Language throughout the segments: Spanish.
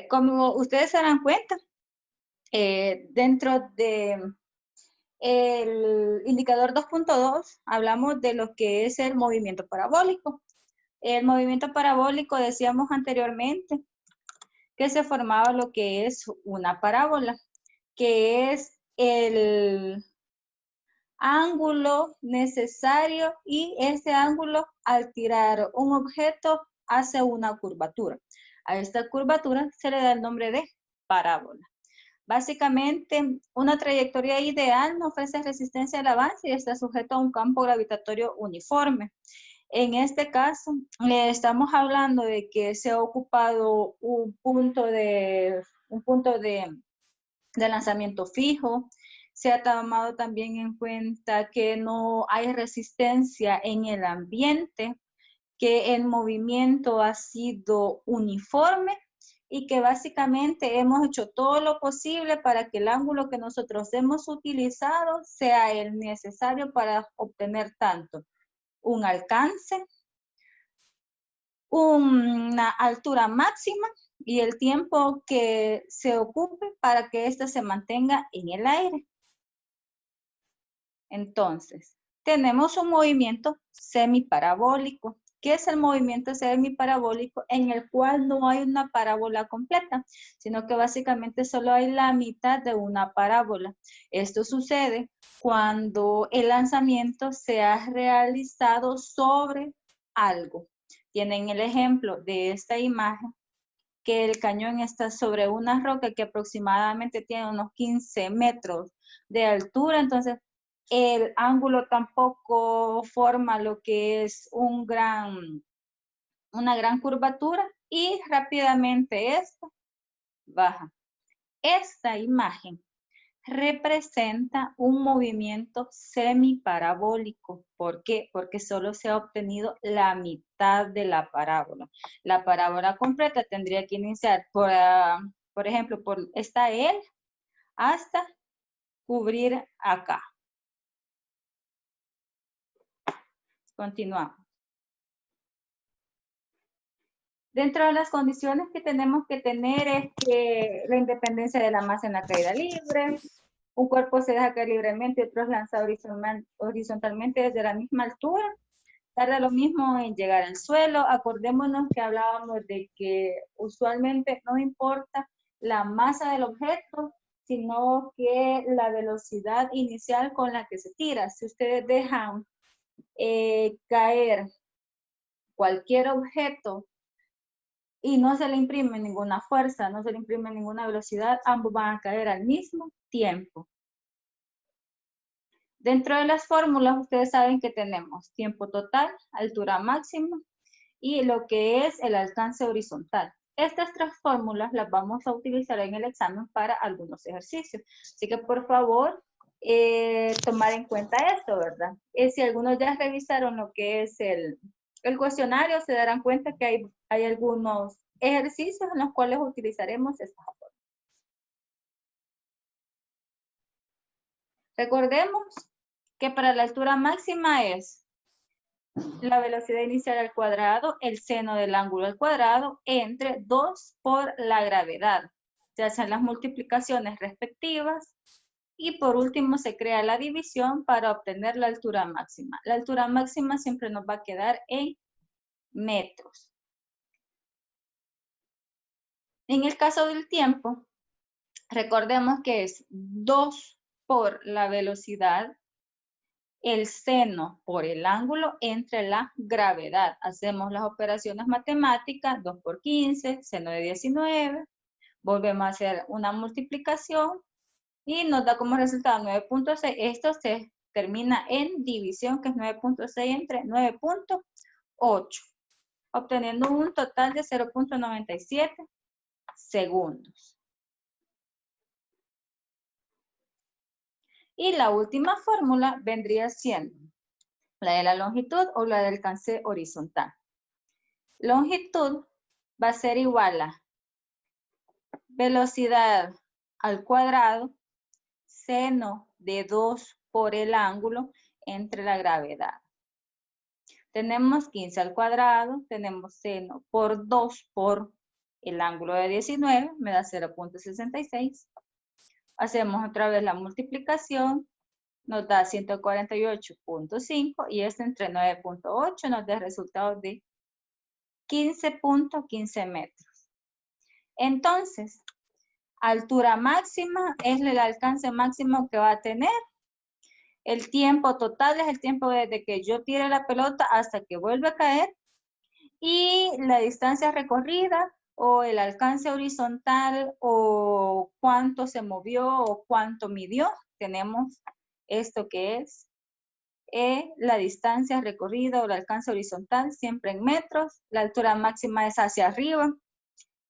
Como ustedes se darán cuenta, dentro de el indicador 2.2 hablamos de lo que es el movimiento parabólico. El movimiento parabólico, decíamos anteriormente, que se formaba lo que es una parábola, que es el ángulo necesario y ese ángulo al tirar un objeto hace una curvatura. A esta curvatura se le da el nombre de parábola. Básicamente, una trayectoria ideal no ofrece resistencia al avance y está sujeto a un campo gravitatorio uniforme. En este caso, estamos hablando de que se ha ocupado un punto de lanzamiento fijo. Se ha tomado también en cuenta que no hay resistencia en el ambiente, que el movimiento ha sido uniforme y que básicamente hemos hecho todo lo posible para que el ángulo que nosotros hemos utilizado sea el necesario para obtener tanto un alcance, una altura máxima y el tiempo que se ocupe para que ésta se mantenga en el aire. Entonces, tenemos un movimiento semiparabólico. ¿Qué es el movimiento semiparabólico? En el cual no hay una parábola completa, sino que básicamente solo hay la mitad de una parábola. Esto sucede cuando el lanzamiento se ha realizado sobre algo. Tienen el ejemplo de esta imagen, que el cañón está sobre una roca que aproximadamente tiene unos 15 metros de altura, entonces el ángulo tampoco forma lo que es una gran curvatura y rápidamente esto baja. Esta imagen representa un movimiento semiparabólico. ¿Por qué? Porque solo se ha obtenido la mitad de la parábola. La parábola completa tendría que iniciar por ejemplo, por esta L hasta cubrir acá. Continuamos. Dentro de las condiciones que tenemos que tener es que la independencia de la masa en la caída libre, un cuerpo se deja caer libremente y otro es lanzado horizontalmente desde la misma altura, tarda lo mismo en llegar al suelo. Acordémonos que hablábamos de que usualmente no importa la masa del objeto, sino que la velocidad inicial con la que se tira. Si ustedes dejan caer cualquier objeto y no se le imprime ninguna fuerza, no se le imprime ninguna velocidad, ambos van a caer al mismo tiempo. Dentro de las fórmulas, ustedes saben que tenemos tiempo total, altura máxima y lo que es el alcance horizontal. Estas tres fórmulas las vamos a utilizar en el examen para algunos ejercicios. Así que por favor, tomar en cuenta esto, ¿verdad? Si algunos ya revisaron lo que es el cuestionario, se darán cuenta que hay algunos ejercicios en los cuales utilizaremos estas fórmulas. Recordemos que para la altura máxima es la velocidad inicial al cuadrado, el seno del ángulo al cuadrado, entre 2 por la gravedad. Se hacen las multiplicaciones respectivas y por último se crea la división para obtener la altura máxima. La altura máxima siempre nos va a quedar en metros. En el caso del tiempo, recordemos que es 2 por la velocidad, el seno por el ángulo entre la gravedad. Hacemos las operaciones matemáticas, 2 por 15, seno de 19. Volvemos a hacer una multiplicación y nos da como resultado 9.6. Esto se termina en división, que es 9.6 entre 9.8, obteniendo un total de 0.97 segundos. Y la última fórmula vendría siendo la de la longitud o la del alcance horizontal. Longitud va a ser igual a velocidad al cuadrado, seno de 2 por el ángulo entre la gravedad. Tenemos 15 al cuadrado, tenemos seno por 2 por El ángulo de 19 me da 0.66. Hacemos otra vez la multiplicación. Nos da 148.5 y esto entre 9.8 nos da el resultado de 15.15 metros. Entonces, altura máxima es el alcance máximo que va a tener. El tiempo total es el tiempo desde que yo tire la pelota hasta que vuelve a caer. Y la distancia recorrida o el alcance horizontal o cuánto se movió o cuánto midió. Tenemos esto que es la distancia recorrida o el alcance horizontal, siempre en metros. La altura máxima es hacia arriba,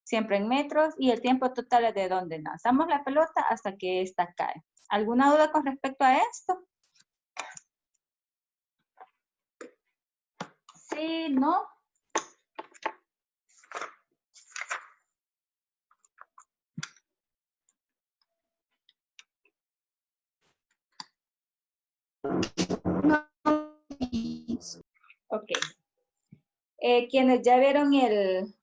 siempre en metros. Y el tiempo total es de donde lanzamos la pelota hasta que ésta cae. ¿Alguna duda con respecto a esto? Sí, no. Ok. Quienes ya vieron el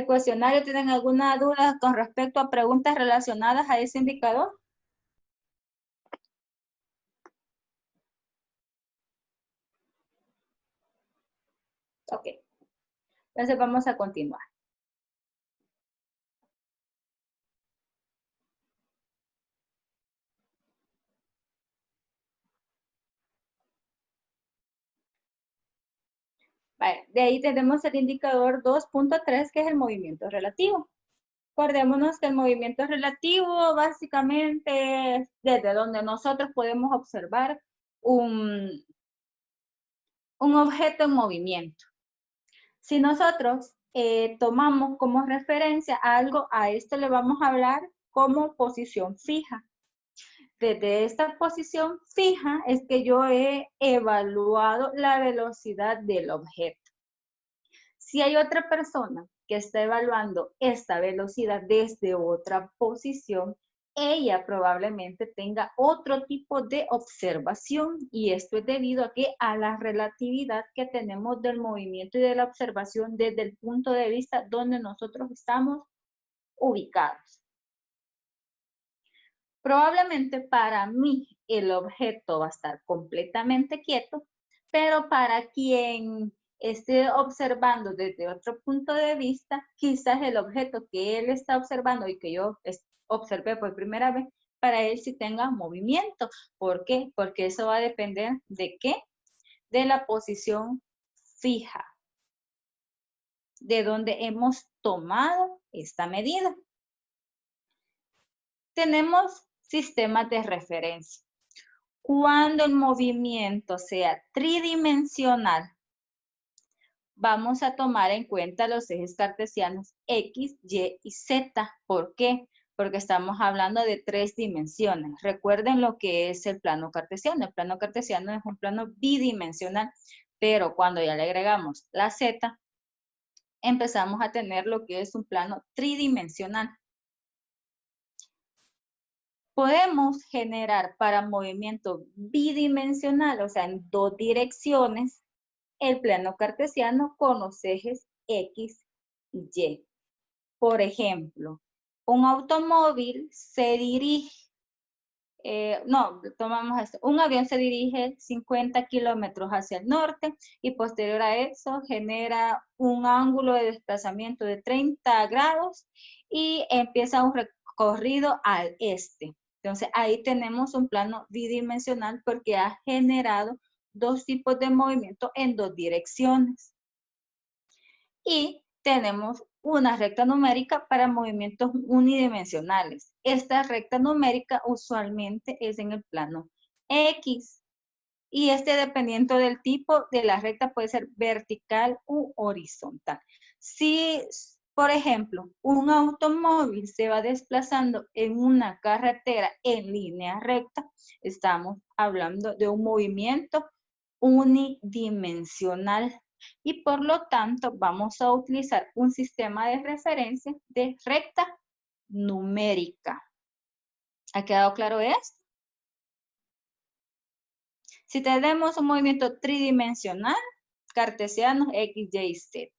cuestionario, ¿tienen alguna duda con respecto a preguntas relacionadas a ese indicador? Ok. Entonces vamos a continuar. Vale, de ahí tenemos el indicador 2.3, que es el movimiento relativo. Acordémonos que el movimiento relativo básicamente es desde donde nosotros podemos observar un objeto en movimiento. Si nosotros tomamos como referencia algo, a esto le vamos a hablar como posición fija. Desde esta posición fija es que yo he evaluado la velocidad del objeto. Si hay otra persona que está evaluando esta velocidad desde otra posición, ella probablemente tenga otro tipo de observación y esto es debido a la relatividad que tenemos del movimiento y de la observación desde el punto de vista donde nosotros estamos ubicados. Probablemente para mí el objeto va a estar completamente quieto, pero para quien esté observando desde otro punto de vista, quizás el objeto que él está observando y que yo observé por primera vez, para él sí tenga movimiento. ¿Por qué? Porque eso va a depender ¿de qué? De la posición fija, de donde hemos tomado esta medida. Tenemos sistemas de referencia. Cuando el movimiento sea tridimensional, vamos a tomar en cuenta los ejes cartesianos X, Y y Z. ¿Por qué? Porque estamos hablando de 3 dimensiones. Recuerden lo que es el plano cartesiano. El plano cartesiano es un plano bidimensional, pero cuando ya le agregamos la Z, empezamos a tener lo que es un plano tridimensional. Podemos generar para movimiento bidimensional, o sea, en 2 direcciones, el plano cartesiano con los ejes X y Y. Por ejemplo, un automóvil se dirige, tomamos esto, un avión se dirige 50 kilómetros hacia el norte y posterior a eso genera un ángulo de desplazamiento de 30 grados y empieza un recorrido al este. Entonces ahí tenemos un plano bidimensional porque ha generado 2 tipos de movimiento en 2 direcciones. Y tenemos una recta numérica para movimientos unidimensionales. Esta recta numérica usualmente es en el plano X. Y dependiendo del tipo de la recta puede ser vertical u horizontal. Si, por ejemplo, un automóvil se va desplazando en una carretera en línea recta, estamos hablando de un movimiento unidimensional. Y por lo tanto vamos a utilizar un sistema de referencia de recta numérica. ¿Ha quedado claro esto? Si tenemos un movimiento tridimensional, cartesiano X, Y, Z.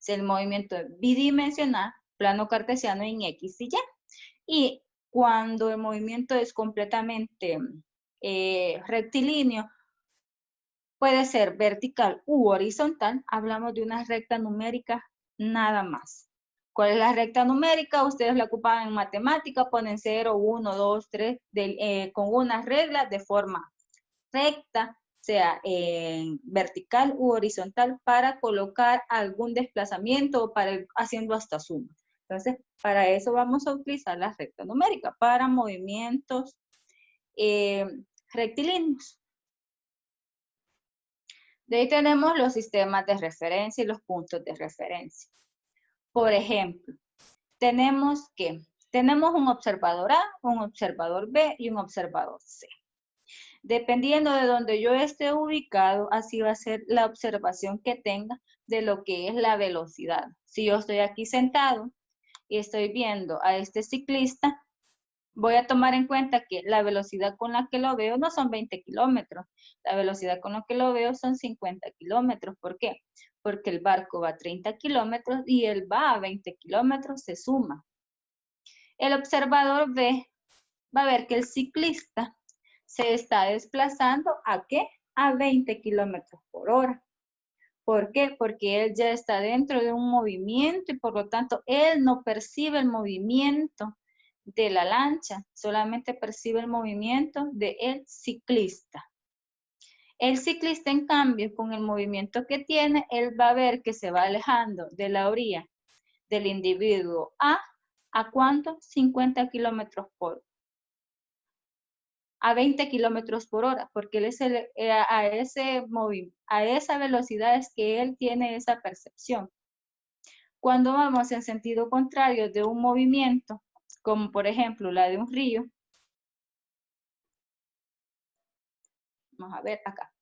Si el movimiento es bidimensional, plano cartesiano en X y Y. Y cuando el movimiento es completamente rectilíneo, puede ser vertical u horizontal, hablamos de una recta numérica nada más. ¿Cuál es la recta numérica? Ustedes la ocupan en matemática, ponen 0, 1, 2, 3, con unas reglas de forma recta, sea vertical u horizontal, para colocar algún desplazamiento o para ir haciendo hasta suma. Entonces, para eso vamos a utilizar la recta numérica, para movimientos rectilíneos. De ahí tenemos los sistemas de referencia y los puntos de referencia. Por ejemplo, tenemos un observador A, un observador B y un observador C. Dependiendo de donde yo esté ubicado, así va a ser la observación que tenga de lo que es la velocidad. Si yo estoy aquí sentado y estoy viendo a este ciclista, voy a tomar en cuenta que la velocidad con la que lo veo no son 20 kilómetros. La velocidad con la que lo veo son 50 kilómetros. ¿Por qué? Porque el barco va a 30 kilómetros y él va a 20 kilómetros, se suma. El observador B va a ver que el ciclista se está desplazando ¿a qué? A 20 kilómetros por hora. ¿Por qué? Porque él ya está dentro de un movimiento y por lo tanto él no percibe el movimiento de la lancha, solamente percibe el movimiento del ciclista. El ciclista, en cambio, con el movimiento que tiene, él va a ver que se va alejando de la orilla del individuo ¿a cuánto? 50 kilómetros por hora. A 20 kilómetros por hora, porque él es a esa velocidad es que él tiene esa percepción. Cuando vamos en sentido contrario de un movimiento, como por ejemplo la de un río, vamos a ver acá,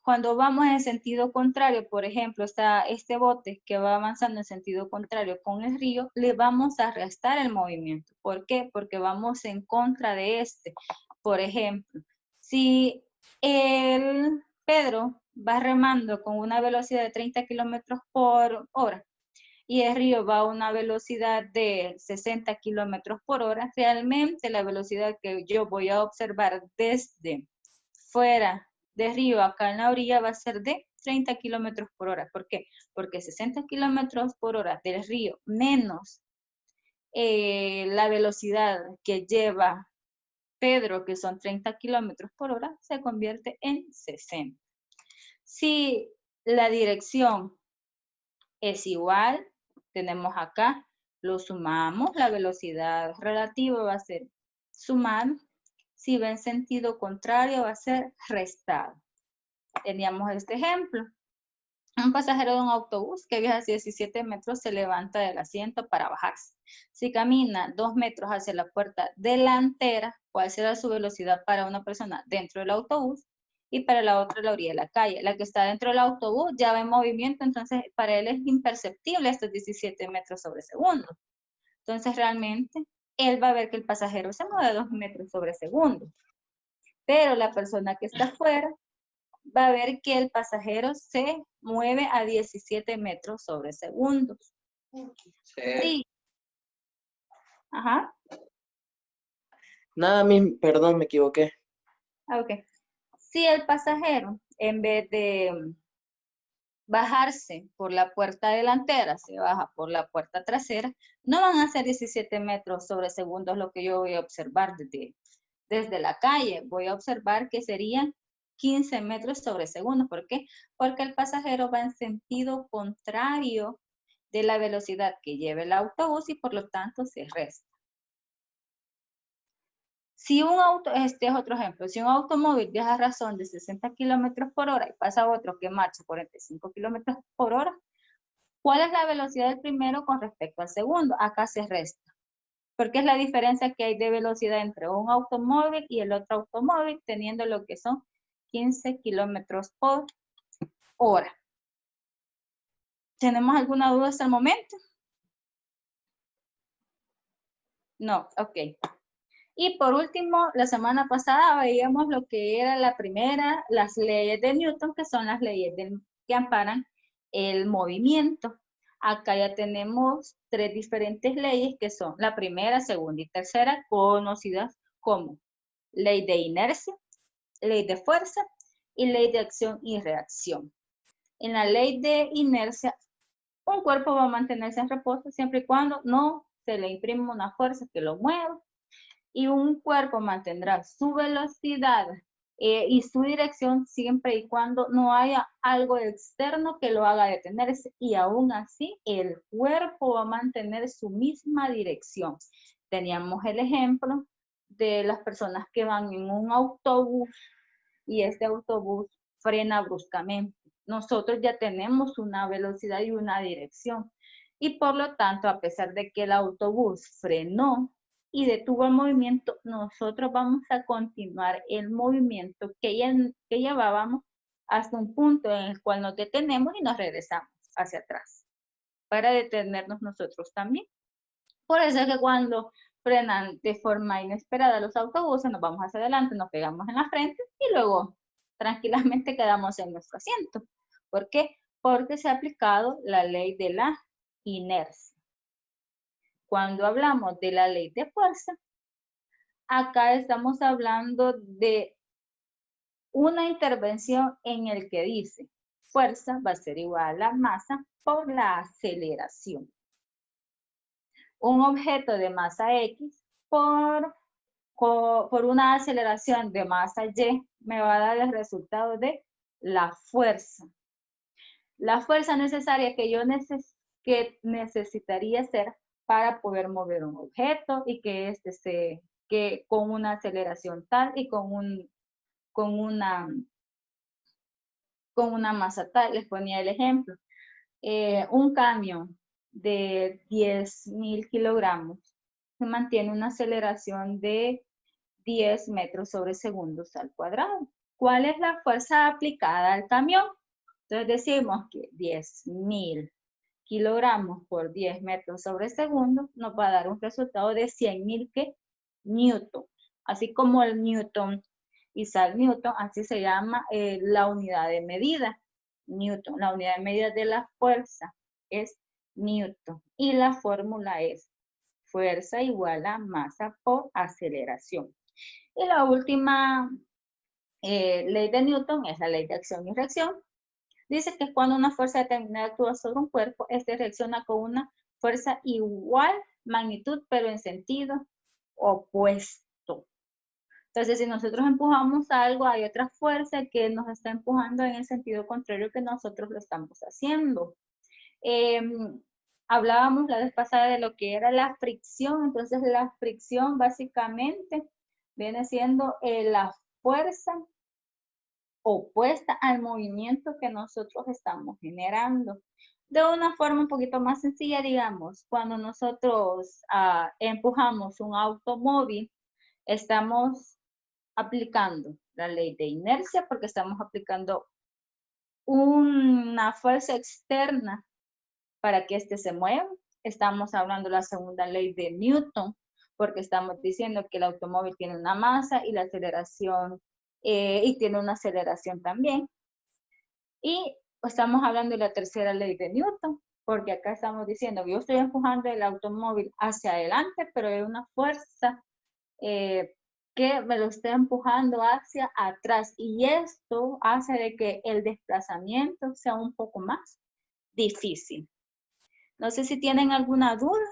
cuando vamos en sentido contrario, por ejemplo, está este bote que va avanzando en sentido contrario con el río, le vamos a restar el movimiento. ¿Por qué? Porque vamos en contra de este. Por ejemplo, si el Pedro va remando con una velocidad de 30 kilómetros por hora y el río va a una velocidad de 60 kilómetros por hora, realmente la velocidad que yo voy a observar desde fuera de río acá en la orilla va a ser de 30 kilómetros por hora. ¿Por qué? Porque 60 kilómetros por hora del río menos la velocidad que lleva Pedro, que son 30 kilómetros por hora, se convierte en 60. Si la dirección es igual, tenemos acá, lo sumamos, la velocidad relativa va a ser sumar. Si va en sentido contrario, va a ser restado. Teníamos este ejemplo. Un pasajero de un autobús que viaja 17 metros se levanta del asiento para bajarse. Si camina 2 metros hacia la puerta delantera, ¿cuál será su velocidad para una persona dentro del autobús? Y para la otra, la orilla de la calle. La que está dentro del autobús ya va en movimiento, entonces para él es imperceptible estos 17 metros sobre segundo. Entonces realmente él va a ver que el pasajero se mueve 2 metros sobre segundo. Pero la persona que está afuera va a ver que el pasajero se mueve a 17 metros sobre segundos. Sí. Ajá. Nada, perdón, me equivoqué. Ok. Si el pasajero, en vez de bajarse por la puerta delantera, se baja por la puerta trasera, no van a ser 17 metros sobre segundos lo que yo voy a observar desde la calle. Voy a observar que serían 15 metros sobre segundo. ¿Por qué? Porque el pasajero va en sentido contrario de la velocidad que lleva el autobús y por lo tanto se resta. Si un auto, este es otro ejemplo, si un automóvil viaja a razón de 60 kilómetros por hora y pasa otro que marcha 45 kilómetros por hora, ¿cuál es la velocidad del primero con respecto al segundo? Acá se resta. Porque es la diferencia que hay de velocidad entre un automóvil y el otro automóvil, teniendo lo que son 15 kilómetros por hora. ¿Tenemos alguna duda hasta el momento? No, ok. Y por último, la semana pasada veíamos lo que era la primera, las leyes de Newton, que son las leyes que amparan el movimiento. Acá ya tenemos 3 diferentes leyes que son la primera, segunda y tercera, conocidas como ley de inercia, ley de fuerza y ley de acción y reacción. En la ley de inercia, un cuerpo va a mantenerse en reposo siempre y cuando no se le imprima una fuerza que lo mueva, y un cuerpo mantendrá su velocidad y su dirección siempre y cuando no haya algo externo que lo haga detenerse, y aún así el cuerpo va a mantener su misma dirección. Teníamos el ejemplo de las personas que van en un autobús y este autobús frena bruscamente. Nosotros ya tenemos una velocidad y una dirección, y por lo tanto, a pesar de que el autobús frenó y detuvo el movimiento, nosotros vamos a continuar el movimiento que llevábamos hasta un punto en el cual nos detenemos y nos regresamos hacia atrás para detenernos nosotros también. Por eso es que cuando frenan de forma inesperada los autobuses, nos vamos hacia adelante, nos pegamos en la frente y luego tranquilamente quedamos en nuestro asiento. ¿Por qué? Porque se ha aplicado la ley de la inercia. Cuando hablamos de la ley de fuerza, acá estamos hablando de una intervención en el que dice fuerza va a ser igual a masa por la aceleración. Un objeto de masa X por una aceleración de masa Y me va a dar el resultado de la fuerza. La fuerza necesaria que necesitaría ser para poder mover un objeto y que con una aceleración tal y con una masa tal. Les ponía el ejemplo. Un camión de 10.000 kilogramos se mantiene una aceleración de 10 metros sobre segundos al cuadrado. ¿Cuál es la fuerza aplicada al camión? Entonces decimos que 10.000 kilogramos por 10 metros sobre segundo nos va a dar un resultado de 100.000 newton. Así como el newton, Isaac Newton, así se llama la unidad de medida. Newton, la unidad de medida de la fuerza es newton. Y la fórmula es fuerza igual a masa por aceleración. Y la última ley de Newton es la ley de acción y reacción. Dice que cuando una fuerza determinada actúa sobre un cuerpo, este reacciona con una fuerza igual magnitud, pero en sentido opuesto. Entonces, si nosotros empujamos algo, hay otra fuerza que nos está empujando en el sentido contrario que nosotros lo estamos haciendo. Hablábamos la vez pasada de lo que era la fricción. Entonces, la fricción básicamente viene siendo la fuerza opuesta al movimiento que nosotros estamos generando. De una forma un poquito más sencilla, digamos, cuando nosotros empujamos un automóvil, estamos aplicando la ley de inercia porque estamos aplicando una fuerza externa para que éste se mueva. Estamos hablando de la segunda ley de Newton porque estamos diciendo que el automóvil tiene una masa y la aceleración y tiene una aceleración también. Y estamos hablando de la tercera ley de Newton, porque acá estamos diciendo que yo estoy empujando el automóvil hacia adelante, pero hay una fuerza que me lo está empujando hacia atrás. Y esto hace de que el desplazamiento sea un poco más difícil. No sé si tienen alguna duda